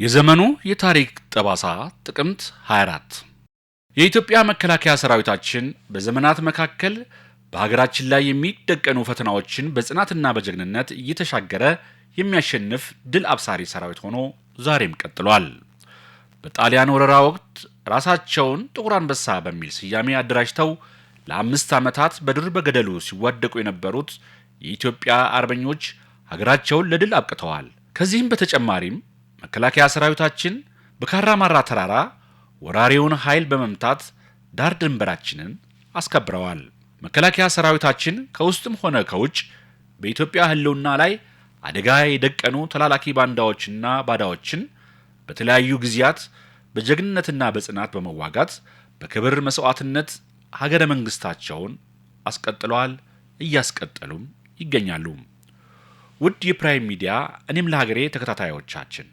የዘመኑ የታሪክ ጠባሳ ጥቅምት 24 የኢትዮጵያ መከላከያ ሰራዊታችን በዘመናት መካከል በሀገራችን ላይ የሚደቀኑ ፈተናዎችን በጽናትና በጀግንነት እየተሻገረ የሚያሸንፍ ድል አብሳሪ ሰራዊት ሆኖ ዛሬም ቀጥሏል። በጣሊያን ወረራ ወቅት ራሳቸውን ጥቁር አንበሳ በሚል ስያሜ አደራጅተው ለ5 ዓመታት በዱር በገደሉ ሲዋደቁ የነበሩት የኢትዮጵያ አርበኞች ሀገራቸውን ለድል አብቅተዋል። ከዚህም በተጨማሪም መከላከያ ሰራዊታችን በካራማራ ተራራ ወራሪውን ኃይል በመምታት ዳር ድንበራችንን አስከብረዋል። መከላከያ ሰራዊታችን ከውስጥም ሆነ ከውጭ በኢትዮጵያ ህልውና ላይ አደጋ የደቀኑ ተላላኪ ባንዳዎችና ባዳዎችን በተለያዩ ጊዜያት በጀግንነትና በጽናት በመዋጋት በክብር መስዋዕትነት ሀገረ መንግስታቸውን አስቀጥለዋል፣ እያስቀጠሉም ይገኛሉ። ውድ የፕራይም ሚዲያ እኔም ለሀገሬ ተከታታዮቻችን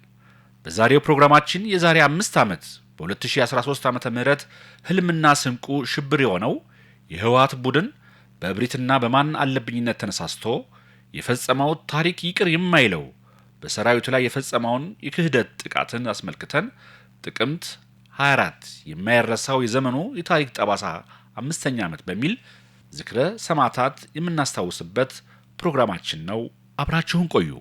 በዛሬው ፕሮግራማችን የዛሬ 5 ዓመት በ2013 ዓመተ ምህረት ህልምና ስንቁ ሽብር የሆነው የህወሓት ቡድን በእብሪትና በማን አለብኝነት ተነሳስቶ የፈጸመው ታሪክ ይቅር የማይለው በሰራዊቱ ላይ የፈጸመውን የክህደት ጥቃትን አስመልክተን ጥቅምት 24 የማይረሳው የዘመኑ የታሪክ ጠባሳ 5ኛ ዓመት በሚል ዝክረ ሰማዕታት የምናስታውስበት ፕሮግራማችን ነው። አብራችሁን ቆዩ።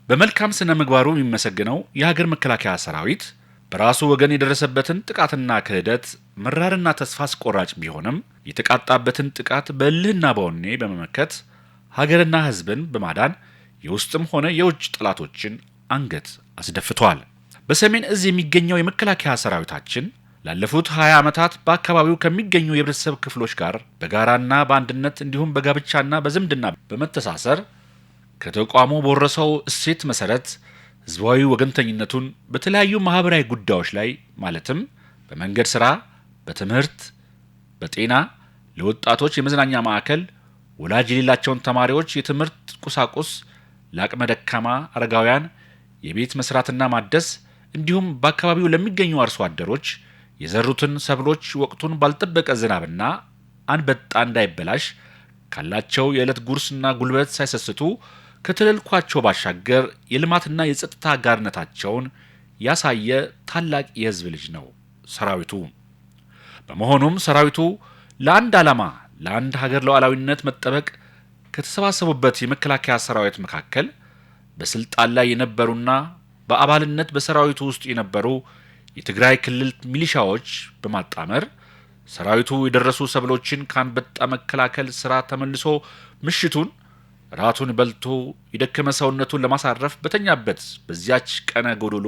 በመልካም ስነ ምግባሩ የሚመሰገነው የሀገር መከላከያ ሰራዊት በራሱ ወገን የደረሰበትን ጥቃትና ክህደት መራርና ተስፋ አስቆራጭ ቢሆንም የተቃጣበትን ጥቃት በእልህና በወኔ በመመከት ሀገርና ህዝብን በማዳን የውስጥም ሆነ የውጭ ጠላቶችን አንገት አስደፍቷል። በሰሜን እዝ የሚገኘው የመከላከያ ሰራዊታችን ላለፉት 20 ዓመታት በአካባቢው ከሚገኙ የህብረተሰብ ክፍሎች ጋር በጋራና በአንድነት እንዲሁም በጋብቻና በዝምድና በመተሳሰር ከተቋሙ በወረሰው እሴት መሰረት ህዝባዊ ወገንተኝነቱን በተለያዩ ማህበራዊ ጉዳዮች ላይ ማለትም በመንገድ ስራ፣ በትምህርት፣ በጤና፣ ለወጣቶች የመዝናኛ ማዕከል፣ ወላጅ የሌላቸውን ተማሪዎች የትምህርት ቁሳቁስ፣ ለአቅመ ደካማ አረጋውያን የቤት መስራትና ማደስ እንዲሁም በአካባቢው ለሚገኙ አርሶ አደሮች የዘሩትን ሰብሎች ወቅቱን ባልጠበቀ ዝናብና አንበጣ እንዳይበላሽ ካላቸው የዕለት ጉርስና ጉልበት ሳይሰስቱ ከተልዕኳቸው ባሻገር የልማትና የጸጥታ አጋርነታቸውን ያሳየ ታላቅ የህዝብ ልጅ ነው ሰራዊቱ። በመሆኑም ሰራዊቱ ለአንድ ዓላማ ለአንድ ሀገር ሉዓላዊነት መጠበቅ ከተሰባሰቡበት የመከላከያ ሰራዊት መካከል በስልጣን ላይ የነበሩና በአባልነት በሰራዊቱ ውስጥ የነበሩ የትግራይ ክልል ሚሊሻዎች በማጣመር ሰራዊቱ የደረሱ ሰብሎችን ከአንበጣ መከላከል ስራ ተመልሶ ምሽቱን ራቱን በልቶ የደከመ ሰውነቱን ለማሳረፍ በተኛበት በዚያች ቀነ ጎዶሎ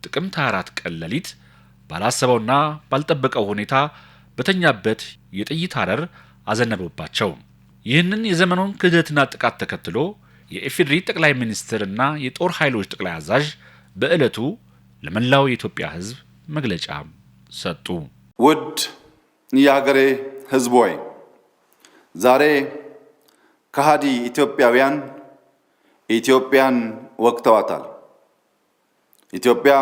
ጥቅምት 24 ቀን ሌሊት ባላሰበውና ባልጠበቀው ሁኔታ በተኛበት የጥይት አረር አዘነበባቸው። ይህንን የዘመኑን ክህደትና ጥቃት ተከትሎ የኢፌዴሪ ጠቅላይ ሚኒስትርና የጦር ኃይሎች ጠቅላይ አዛዥ በዕለቱ ለመላው የኢትዮጵያ ህዝብ መግለጫ ሰጡ። ውድ የሀገሬ ህዝብ ሆይ ዛሬ ከሃዲ ኢትዮጵያውያን ኢትዮጵያን ወቅተዋታል። ኢትዮጵያ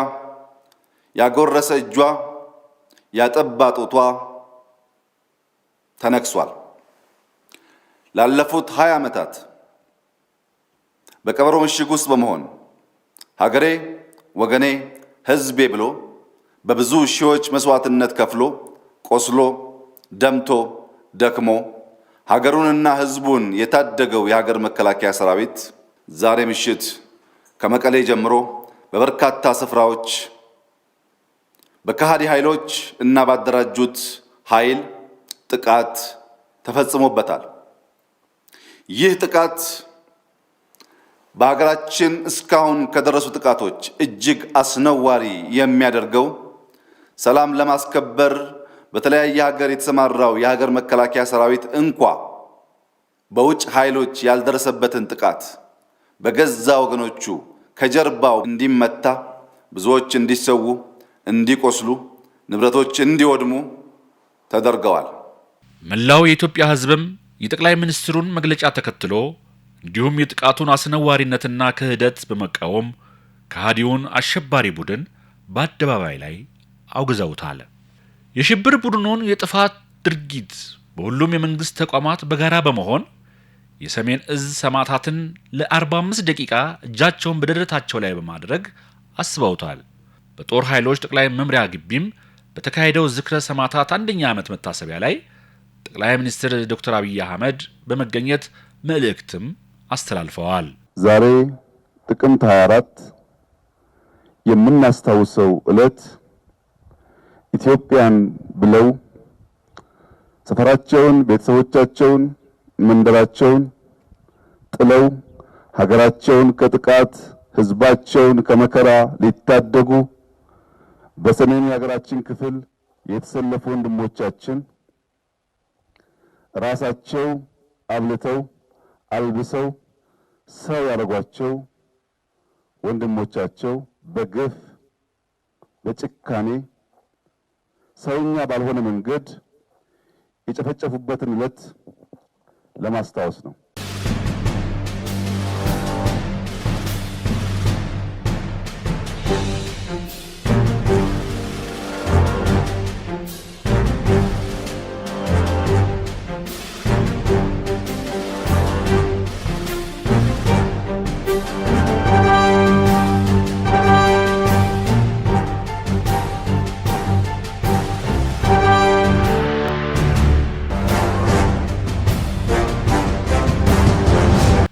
ያጎረሰ እጇ ያጠባ ጡቷ ተነክሷል። ላለፉት 20 ዓመታት በቀበሮ ምሽግ ውስጥ በመሆን ሀገሬ ወገኔ ህዝቤ ብሎ በብዙ ሺዎች መስዋዕትነት ከፍሎ ቆስሎ ደምቶ ደክሞ ሀገሩንና ህዝቡን የታደገው የሀገር መከላከያ ሰራዊት ዛሬ ምሽት ከመቀሌ ጀምሮ በበርካታ ስፍራዎች በከሃዲ ኃይሎች እና ባደራጁት ኃይል ጥቃት ተፈጽሞበታል። ይህ ጥቃት በሀገራችን እስካሁን ከደረሱ ጥቃቶች እጅግ አስነዋሪ የሚያደርገው ሰላም ለማስከበር በተለያየ ሀገር የተሰማራው የሀገር መከላከያ ሰራዊት እንኳ በውጭ ኃይሎች ያልደረሰበትን ጥቃት በገዛ ወገኖቹ ከጀርባው እንዲመታ፣ ብዙዎች እንዲሰዉ፣ እንዲቆስሉ፣ ንብረቶች እንዲወድሙ ተደርገዋል። መላው የኢትዮጵያ ህዝብም የጠቅላይ ሚኒስትሩን መግለጫ ተከትሎ እንዲሁም የጥቃቱን አስነዋሪነትና ክህደት በመቃወም ከሃዲውን አሸባሪ ቡድን በአደባባይ ላይ አውግዘውታል። የሽብር ቡድኑን የጥፋት ድርጊት በሁሉም የመንግስት ተቋማት በጋራ በመሆን የሰሜን እዝ ሰማዕታትን ለ45 ደቂቃ እጃቸውን በደረታቸው ላይ በማድረግ አስበውታል። በጦር ኃይሎች ጠቅላይ መምሪያ ግቢም በተካሄደው ዝክረ ሰማዕታት አንደኛ ዓመት መታሰቢያ ላይ ጠቅላይ ሚኒስትር ዶክተር አብይ አህመድ በመገኘት መልእክትም አስተላልፈዋል። ዛሬ ጥቅምት 24 የምናስታውሰው ዕለት ኢትዮጵያን ብለው ሰፈራቸውን፣ ቤተሰቦቻቸውን፣ መንደራቸውን ጥለው ሀገራቸውን ከጥቃት ህዝባቸውን ከመከራ ሊታደጉ በሰሜን የሀገራችን ክፍል የተሰለፉ ወንድሞቻችን ራሳቸው አብልተው አልብሰው ሰው ያደረጓቸው ወንድሞቻቸው በግፍ በጭካኔ ሰውኛ ባልሆነ መንገድ የጨፈጨፉበትን ዕለት ለማስታወስ ነው።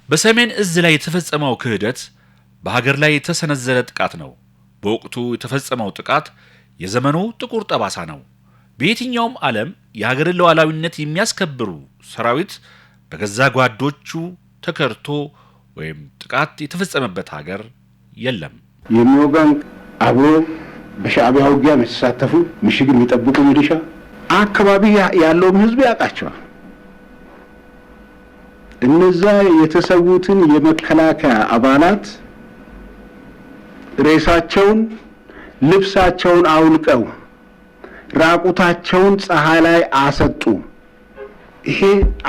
በሰሜን እዝ ላይ የተፈጸመው ክህደት በሀገር ላይ የተሰነዘረ ጥቃት ነው። በወቅቱ የተፈጸመው ጥቃት የዘመኑ ጥቁር ጠባሳ ነው። በየትኛውም ዓለም የሀገርን ሉዓላዊነት የሚያስከብሩ ሰራዊት በገዛ ጓዶቹ ተከርቶ ወይም ጥቃት የተፈጸመበት ሀገር የለም። የሚወጋን አብሮ በሻዕቢያ ውጊያ የሚሳተፉ ምሽግ የሚጠብቁ ሚሊሻ አካባቢ ያለውም ህዝብ ያውቃቸዋል። እነዛ የተሰዉትን የመከላከያ አባላት ሬሳቸውን ልብሳቸውን አውልቀው ራቁታቸውን ፀሐይ ላይ አሰጡ። ይሄ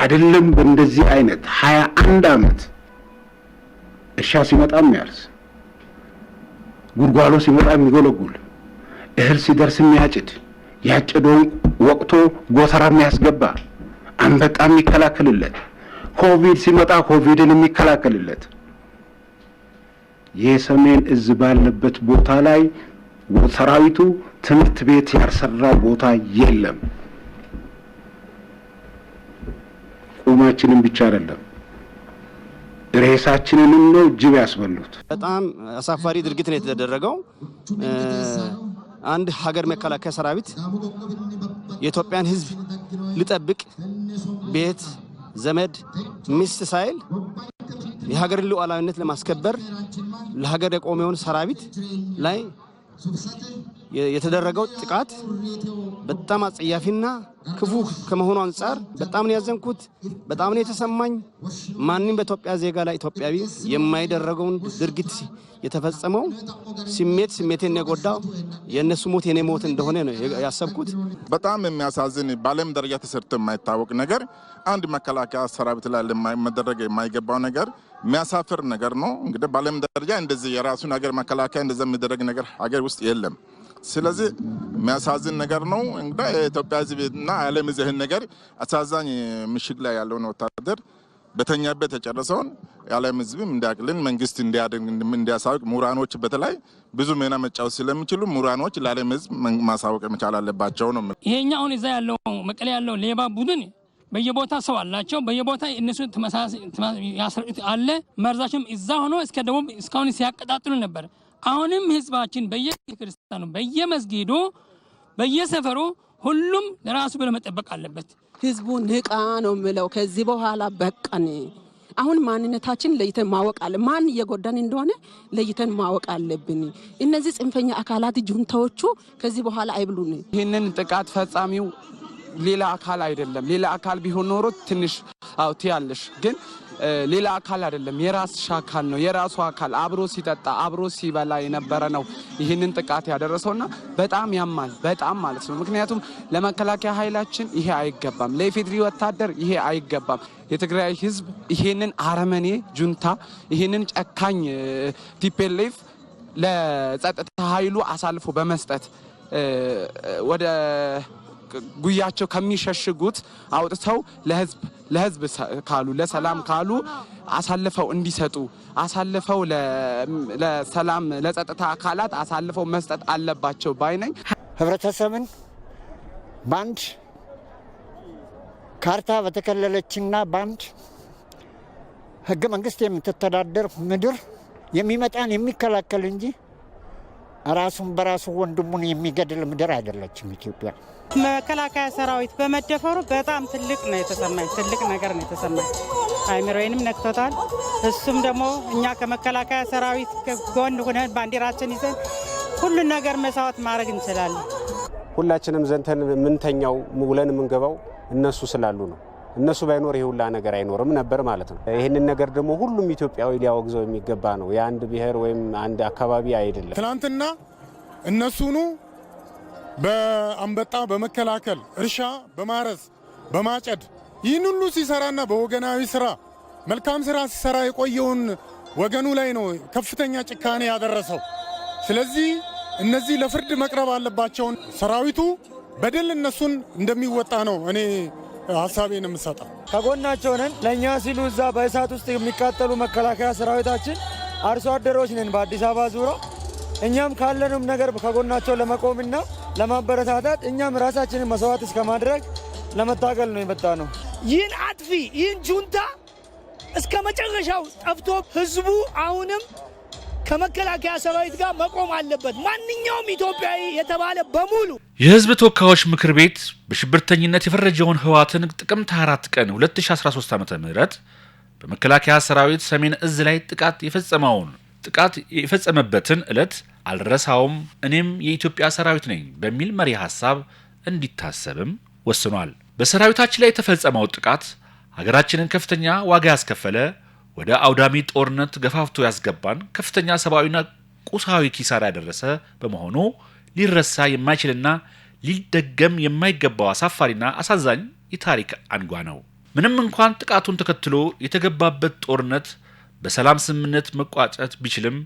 አይደለም በእንደዚህ አይነት 21 ዓመት እርሻ ሲመጣም ያርስ፣ ጉርጓሎ ሲመጣ የሚጎለጉል፣ እህል ሲደርስ የሚያጭድ፣ ያጨደውን ወቅቶ ጎተራ የሚያስገባ፣ አንበጣ የሚከላከልለት፣ ኮቪድ ሲመጣ ኮቪድን የሚከላከልለት የሰሜን እዝ ባለበት ቦታ ላይ ሰራዊቱ ትምህርት ቤት ያልሰራ ቦታ የለም። ቁማችንን ብቻ አይደለም ሬሳችንንም ነው ጅብ ያስበሉት። በጣም አሳፋሪ ድርጊት ነው የተደረገው። አንድ ሀገር መከላከያ ሰራዊት የኢትዮጵያን ሕዝብ ሊጠብቅ ቤት ዘመድ ሚስት ሳይል የሀገርን ሉዓላዊነት ለማስከበር ለሀገር የቆመውን ሰራዊት ላይ የተደረገው ጥቃት በጣም አጸያፊና ክፉ ከመሆኑ አንፃር በጣም ነው ያዘንኩት፣ በጣም ነው የተሰማኝ። ማንንም በኢትዮጵያ ዜጋ ላይ ኢትዮጵያዊ የማይደረገውን ድርጊት የተፈጸመው ስሜቴን የጎዳው የነሱ ሞት የኔ ሞት እንደሆነ ነው ያሰብኩት። በጣም የሚያሳዝን ባለም ደረጃ ተሰርቶ የማይታወቅ ነገር አንድ መከላከያ ሰራዊት ላይ ለማይደረግ የማይገባው ነገር የሚያሳፍር ነገር ነው። እንግዲህ ባለም ደረጃ እንደዚህ የራሱን ሀገር መከላከያ እንደዚህ የሚደረግ ነገር ሀገር ውስጥ የለም። ስለዚህ የሚያሳዝን ነገር ነው። እንግዲህ የኢትዮጵያ ሕዝብና ዓለም ይህን ነገር አሳዛኝ ምሽግ ላይ ያለውን ወታደር በተኛበት የጨረሰውን የዓለም ሕዝብም እንዲያቅልን መንግስት እንዲያሳውቅ ምሁራኖች በተለይ ብዙ ሚና መጫወት ስለሚችሉ ምሁራኖች ለዓለም ሕዝብ ማሳወቅ መቻል አለባቸው ነው። ይሄኛ አሁን እዛ ያለው መቀሌ ያለው ሌባ ቡድን በየቦታ ሰው አላቸው። በየቦታ እነሱ ያስረዱት አለ። መርዛቸውም እዛ ሆኖ እስከ ደቡብ እስካሁን ሲያቀጣጥሉ ነበር። አሁንም ህዝባችን በየክርስቲያኑ በየመስጊዱ በየሰፈሩ ሁሉም ለራሱ ብሎ መጠበቅ አለበት። ህዝቡ ንቃ ነው የምለው። ከዚህ በኋላ በቃን። አሁን ማንነታችን ለይተን ማወቅ አለ። ማን እየጎዳን እንደሆነ ለይተን ማወቅ አለብን። እነዚህ ጽንፈኛ አካላት ጁንታዎቹ ከዚህ በኋላ አይብሉን። ይህንን ጥቃት ፈጻሚው ሌላ አካል አይደለም። ሌላ አካል ቢሆን ኖሮ ትንሽ አውቲያለሽ፣ ግን ሌላ አካል አይደለም። የራስሽ አካል ነው። የራሱ አካል አብሮ ሲጠጣ አብሮ ሲበላ የነበረ ነው ይህንን ጥቃት ያደረሰውና በጣም ያማል፣ በጣም ማለት ነው። ምክንያቱም ለመከላከያ ኃይላችን ይሄ አይገባም፣ ለኢፌድሪ ወታደር ይሄ አይገባም። የትግራይ ህዝብ ይሄንን አረመኔ ጁንታ ይሄንን ጨካኝ ቲፒኤልኤፍ ለጸጥታ ኃይሉ አሳልፎ በመስጠት ወደ ጉያቸው ከሚሸሽጉት አውጥተው ለህዝብ ካሉ ለሰላም ካሉ አሳልፈው እንዲሰጡ አሳልፈው ለሰላም ለጸጥታ አካላት አሳልፈው መስጠት አለባቸው ባይነኝ። ህብረተሰብን ባንድ ካርታ በተከለለችና ባንድ ህገ መንግስት የምትተዳደር ምድር የሚመጣን የሚከላከል እንጂ ራሱን በራሱ ወንድሙን የሚገድል ምድር አይደለችም ኢትዮጵያ። መከላከያ ሰራዊት በመደፈሩ በጣም ትልቅ ነው የተሰማኝ፣ ትልቅ ነገር ነው የተሰማኝ። አይምሮዬንም ነክቶታል። እሱም ደግሞ እኛ ከመከላከያ ሰራዊት ጎን ሆነን ባንዲራችን ይዘን ሁሉን ነገር መስዋዕት ማድረግ እንችላለን። ሁላችንም ዘንተን ምንተኛው ውለን ምንገባው እነሱ ስላሉ ነው። እነሱ ባይኖር ይሄ ሁላ ነገር አይኖርም ነበር ማለት ነው። ይሄንን ነገር ደግሞ ሁሉም ኢትዮጵያዊ ሊያወግዘው የሚገባ ነው። የአንድ ብሔር ወይም አንድ አካባቢ አይደለም። ትናንትና እነሱኑ በአንበጣ በመከላከል እርሻ በማረስ በማጨድ ይህን ሁሉ ሲሰራና በወገናዊ ስራ መልካም ስራ ሲሰራ የቆየውን ወገኑ ላይ ነው ከፍተኛ ጭካኔ ያደረሰው። ስለዚህ እነዚህ ለፍርድ መቅረብ አለባቸው። ሰራዊቱ በድል እነሱን እንደሚወጣ ነው እኔ ሀሳቤን የምሰጠው። ከጎናቸው ነን። ለእኛ ሲሉ እዛ በእሳት ውስጥ የሚቃጠሉ መከላከያ ሰራዊታችን አርሶ አደሮች ነን በአዲስ አበባ ዙሪያ። እኛም ካለንም ነገር ከጎናቸው ለመቆምና ለማበረታታት እኛም ራሳችንን መስዋዕት እስከ ማድረግ ለመታገል ነው የመጣ ነው። ይህን አጥፊ ይህን ጁንታ እስከ መጨረሻው ጠፍቶ ህዝቡ አሁንም ከመከላከያ ሰራዊት ጋር መቆም አለበት። ማንኛውም ኢትዮጵያዊ የተባለ በሙሉ የህዝብ ተወካዮች ምክር ቤት በሽብርተኝነት የፈረጀውን ህወሓትን ጥቅምት 4 ቀን 2013 ዓ.ም በመከላከያ ሰራዊት ሰሜን እዝ ላይ ጥቃት የፈጸመበትን ዕለት አልረሳውም፣ እኔም የኢትዮጵያ ሰራዊት ነኝ በሚል መሪ ሐሳብ እንዲታሰብም ወስኗል። በሰራዊታችን ላይ የተፈጸመው ጥቃት ሀገራችንን ከፍተኛ ዋጋ ያስከፈለ፣ ወደ አውዳሚ ጦርነት ገፋፍቶ ያስገባን፣ ከፍተኛ ሰብአዊና ቁሳዊ ኪሳራ ያደረሰ በመሆኑ ሊረሳ የማይችልና ሊደገም የማይገባው አሳፋሪና አሳዛኝ የታሪክ አንጓ ነው። ምንም እንኳን ጥቃቱን ተከትሎ የተገባበት ጦርነት በሰላም ስምምነት መቋጨት ቢችልም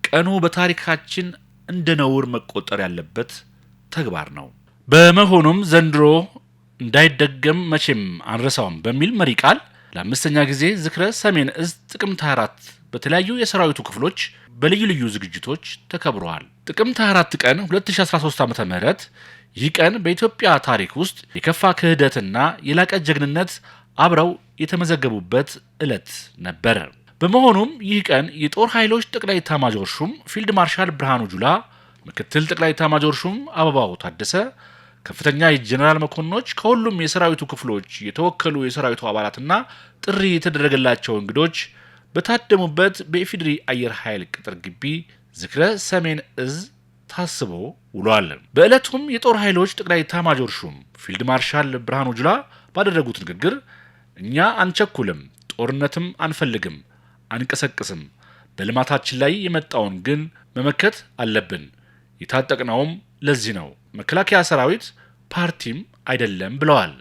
ቀኑ በታሪካችን እንደ ነውር መቆጠር ያለበት ተግባር ነው። በመሆኑም ዘንድሮ እንዳይደገም መቼም አንረሳውም በሚል መሪ ቃል ለአምስተኛ ጊዜ ዝክረ ሰሜን እዝ ጥቅምት 24 በተለያዩ የሰራዊቱ ክፍሎች በልዩ ልዩ ዝግጅቶች ተከብረዋል። ጥቅምት 24 ቀን 2013 ዓ.ም ይህ ቀን በኢትዮጵያ ታሪክ ውስጥ የከፋ ክህደትና የላቀ ጀግንነት አብረው የተመዘገቡበት ዕለት ነበር። በመሆኑም ይህ ቀን የጦር ኃይሎች ጠቅላይ ኤታማዦር ሹም ፊልድ ማርሻል ብርሃኑ ጁላ፣ ምክትል ጠቅላይ ኤታማዦር ሹም አበባው ታደሰ፣ ከፍተኛ የጀነራል መኮንኖች፣ ከሁሉም የሰራዊቱ ክፍሎች የተወከሉ የሰራዊቱ አባላትና ጥሪ የተደረገላቸው እንግዶች በታደሙበት በኢፌዴሪ አየር ኃይል ቅጥር ግቢ ዝክረ ሰሜን እዝ ታስቦ ውሏል። በዕለቱም የጦር ኃይሎች ጠቅላይ ኤታማዦር ሹም ፊልድ ማርሻል ብርሃኑ ጁላ ባደረጉት ንግግር እኛ አንቸኩልም፣ ጦርነትም አንፈልግም፣ አንቀሰቅስም፣ በልማታችን ላይ የመጣውን ግን መመከት አለብን፣ የታጠቅነውም ለዚህ ነው፣ መከላከያ ሰራዊት ፓርቲም አይደለም ብለዋል።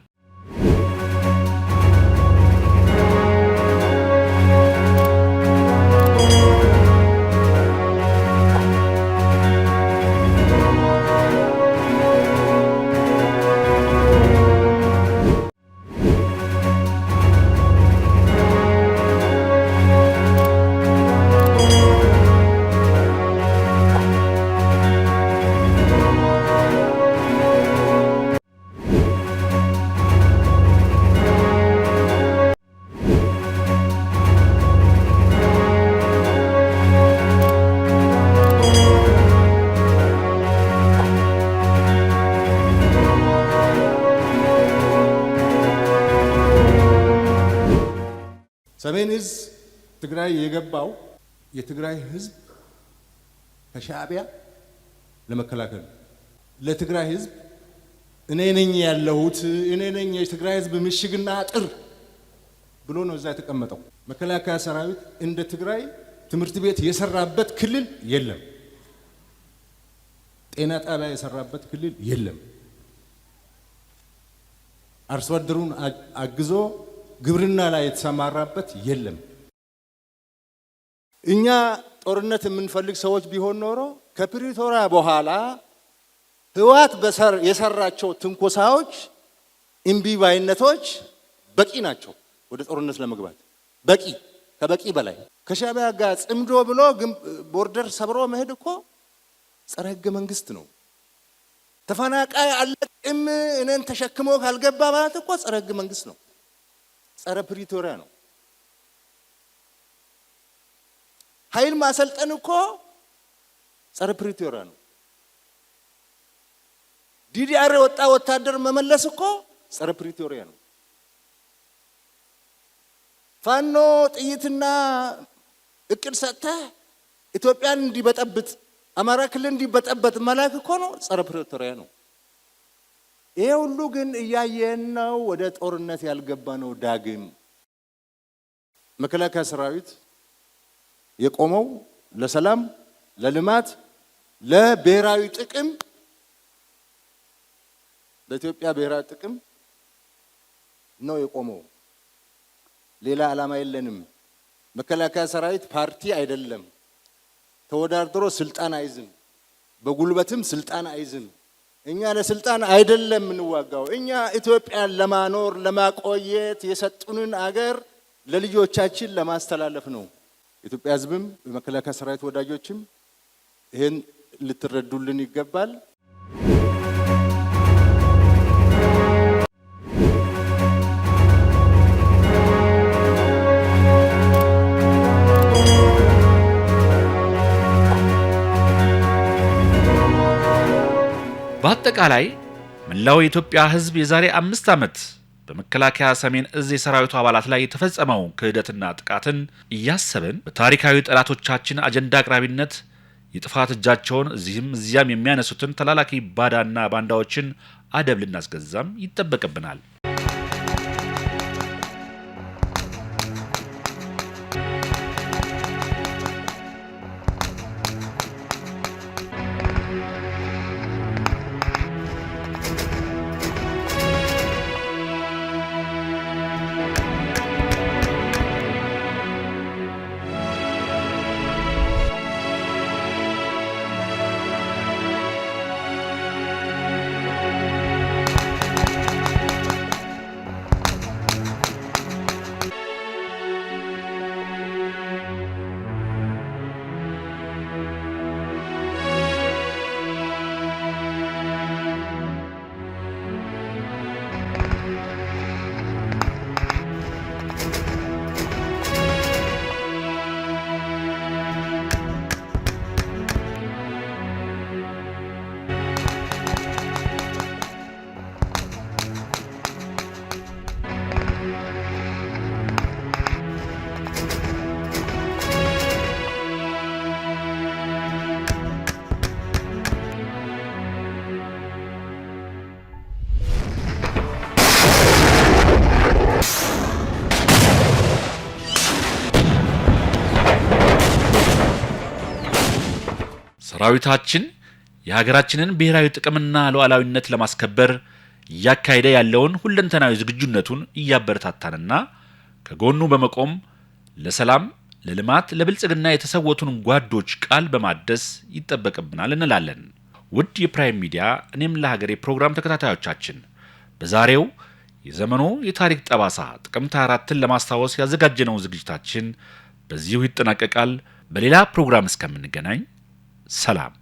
ሰሜን እዝ ትግራይ የገባው የትግራይ ህዝብ ከሻዕቢያ ለመከላከል ለትግራይ ህዝብ እኔ ነኝ ያለሁት እኔ ነኝ የትግራይ ህዝብ ምሽግና አጥር ብሎ ነው እዛ የተቀመጠው። መከላከያ ሰራዊት እንደ ትግራይ ትምህርት ቤት የሰራበት ክልል የለም። ጤና ጣቢያ የሰራበት ክልል የለም። አርሶ አደሩን አግዞ ግብርና ላይ የተሰማራበት የለም። እኛ ጦርነት የምንፈልግ ሰዎች ቢሆን ኖሮ ከፕሪቶሪያ በኋላ ህወሓት የሰራቸው ትንኮሳዎች እምቢባይነቶች በቂ ናቸው ወደ ጦርነት ለመግባት በቂ ከበቂ በላይ ከሻዕቢያ ጋር ጽምዶ ብሎ ቦርደር ሰብሮ መሄድ እኮ ጸረ ህገ መንግስት ነው። ተፈናቃይ አለቅም እነን ተሸክሞ ካልገባ ማለት እኮ ጸረ ህገ መንግስት ነው። ጸረ ፕሪቶሪያ ነው። ኃይል ማሰልጠን እኮ ጸረ ፕሪቶሪያ ነው። ዲዲአር ወጣ ወታደር መመለስ እኮ ጸረ ፕሪቶሪያ ነው። ፋኖ ጥይትና እቅድ ሰጥተህ ኢትዮጵያን እንዲበጠብጥ አማራ ክልል እንዲበጠበጥ መላክ እኮ ነው ጸረ ፕሪቶሪያ ነው። ይሄ ሁሉ ግን እያየን ነው ወደ ጦርነት ያልገባ ነው። ዳግም መከላከያ ሰራዊት የቆመው ለሰላም፣ ለልማት፣ ለብሔራዊ ጥቅም ለኢትዮጵያ ብሔራዊ ጥቅም ነው የቆመው። ሌላ ዓላማ የለንም። መከላከያ ሰራዊት ፓርቲ አይደለም። ተወዳድሮ ስልጣን አይዝም። በጉልበትም ስልጣን አይዝም። እኛ ለስልጣን አይደለም እንዋጋው። እኛ ኢትዮጵያን ለማኖር ለማቆየት የሰጡንን አገር ለልጆቻችን ለማስተላለፍ ነው። ኢትዮጵያ ሕዝብም የመከላከያ ሰራዊት ወዳጆችም ይሄን ልትረዱልን ይገባል። በአጠቃላይ መላው የኢትዮጵያ ሕዝብ የዛሬ 5 ዓመት በመከላከያ ሰሜን እዝ የሰራዊቱ አባላት ላይ የተፈጸመው ክህደትና ጥቃትን እያሰብን በታሪካዊ ጠላቶቻችን አጀንዳ አቅራቢነት የጥፋት እጃቸውን እዚህም እዚያም የሚያነሱትን ተላላኪ ባዳና ባንዳዎችን አደብ ልናስገዛም ይጠበቅብናል። ሰራዊታችን የሀገራችንን ብሔራዊ ጥቅምና ሉዓላዊነት ለማስከበር እያካሄደ ያለውን ሁለንተናዊ ዝግጁነቱን እያበረታታንና ከጎኑ በመቆም ለሰላም፣ ለልማት፣ ለብልጽግና የተሰወቱን ጓዶች ቃል በማደስ ይጠበቅብናል እንላለን። ውድ የፕራይም ሚዲያ እኔም ለሀገሬ ፕሮግራም ተከታታዮቻችን በዛሬው የዘመኑ የታሪክ ጠባሳ ጥቅምት 4ን ለማስታወስ ያዘጋጀነው ዝግጅታችን በዚሁ ይጠናቀቃል። በሌላ ፕሮግራም እስከምንገናኝ ሰላም።